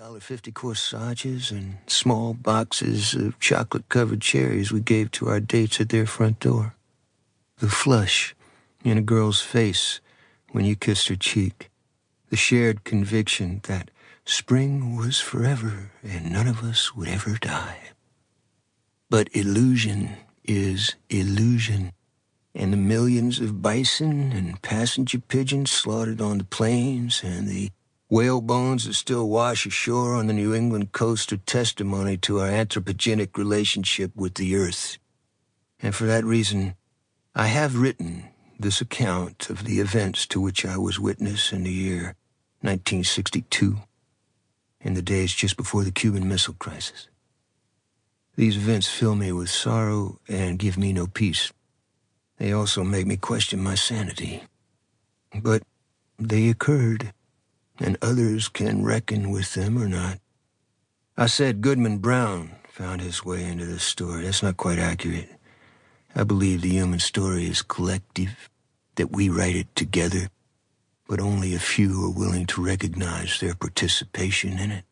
$1.50 corsages and small boxes of chocolate-covered cherries we gave to our dates at their front door. The flush in a girl's face when you kissed her cheek. The shared conviction that spring was forever and none of us would ever die. But illusion is illusion, and the millions of bison and passenger pigeons slaughtered on the plains and the whale bones that still wash ashore on the New England coast are testimony to our anthropogenic relationship with the earth. And for that reason, I have written this account of the events to which I was witness in the year 1962, in the days just before the Cuban Missile Crisis. These events fill me with sorrow and give me no peace. They also make me question my sanity. But they occurred, and others can reckon with them or not. I said Goodman Brown found his way into this story. That's not quite accurate. I believe the human story is collective, that we write it together, but only a few are willing to recognize their participation in it.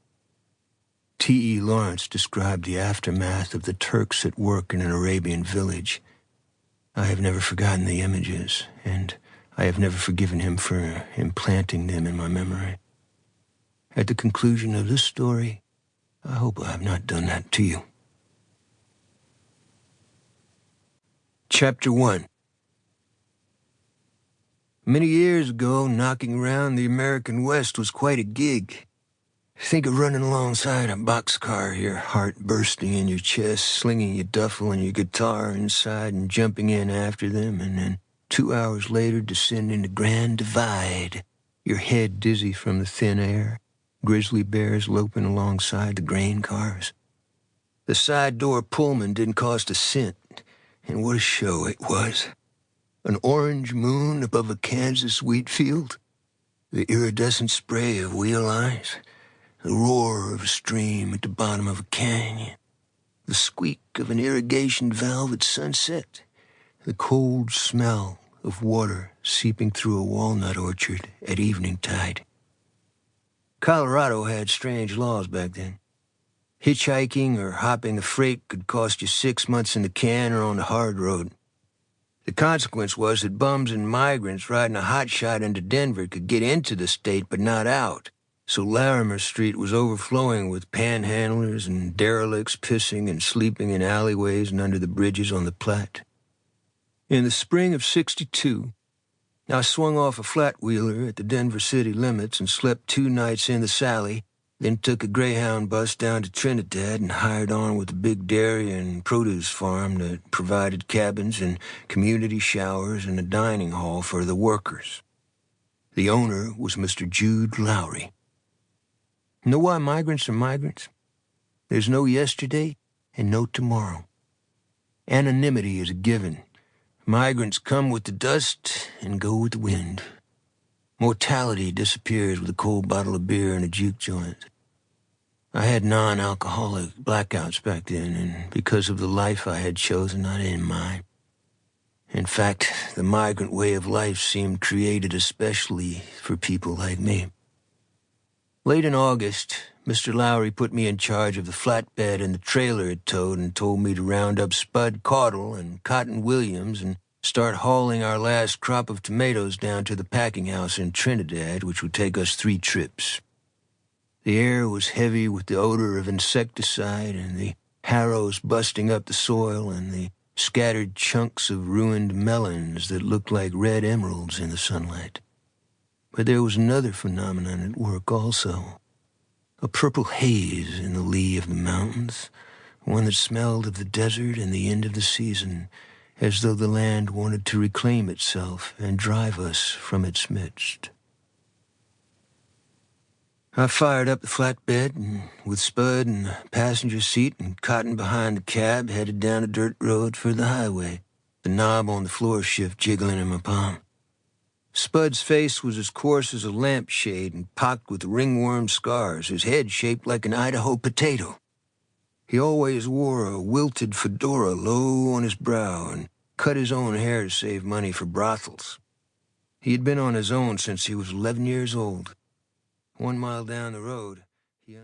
T.E. Lawrence described the aftermath of the Turks at work in an Arabian village. I have never forgotten the images, and I have never forgiven him for implanting them in my memory. At the conclusion of this story, I hope I have not done that to you. Chapter 1. Many years ago, knocking around the American West was quite a gig. Think of running alongside a boxcar, your heart bursting in your chest, slinging your duffel and your guitar inside and jumping in after them, and then 2 hours later descending the Grand Divide, your head dizzy from the thin air, grizzly bears loping alongside the grain cars. The side door Pullman didn't cost a cent, and what a show it was. An orange moon above a Kansas wheat field, the iridescent spray of wheel lines, the roar of a stream at the bottom of a canyon, the squeak of an irrigation valve at sunset, the cold smell of water seeping through a walnut orchard at evening tide. Colorado had strange laws back then. Hitchhiking or hopping a freight could cost you 6 months in the can or on the hard road. The consequence was that bums and migrants riding a hotshot into Denver could get into the state but not out. So Larimer Street was overflowing with panhandlers and derelicts pissing and sleeping in alleyways and under the bridges on the Platte. In the spring of '62, I swung off a flat-wheeler at the Denver city limits and slept 2 nights in the Sally, then took a Greyhound bus down to Trinidad and hired on with a big dairy and produce farm that provided cabins and community showers and a dining hall for the workers. The owner was Mr. Jude Lowry. Know why migrants are migrants? There's no yesterday and no tomorrow. Anonymity is a given. Migrants come with the dust and go with the wind. Mortality disappears with a cold bottle of beer and a juke joint. I had non-alcoholic blackouts back then, and because of the life I had chosen, I didn't mind. In fact, the migrant way of life seemed created especially for people like me. Late in August, Mr. Lowry put me in charge of the flatbed and the trailer it towed and told me to round up Spud Caudle and Cotton Williams and start hauling our last crop of tomatoes down to the packing house in Trinidad, which would take us 3 trips. The air was heavy with the odor of insecticide and the harrows busting up the soil and the scattered chunks of ruined melons that looked like red emeralds in the sunlight. But there was another phenomenon at work also. A purple haze in the lee of the mountains, one that smelled of the desert and the end of the season, as though the land wanted to reclaim itself and drive us from its midst. I fired up the flatbed, and with Spud in the passenger seat and Cotton behind the cab, headed down a dirt road for the highway, the knob on the floor shift jiggling in my palm. Spud's face was as coarse as a lampshade and pocked with ringworm scars, his head shaped like an Idaho potato. He always wore a wilted fedora low on his brow and cut his own hair to save money for brothels. He had been on his own since he was 11 years old. 1 mile down the road, he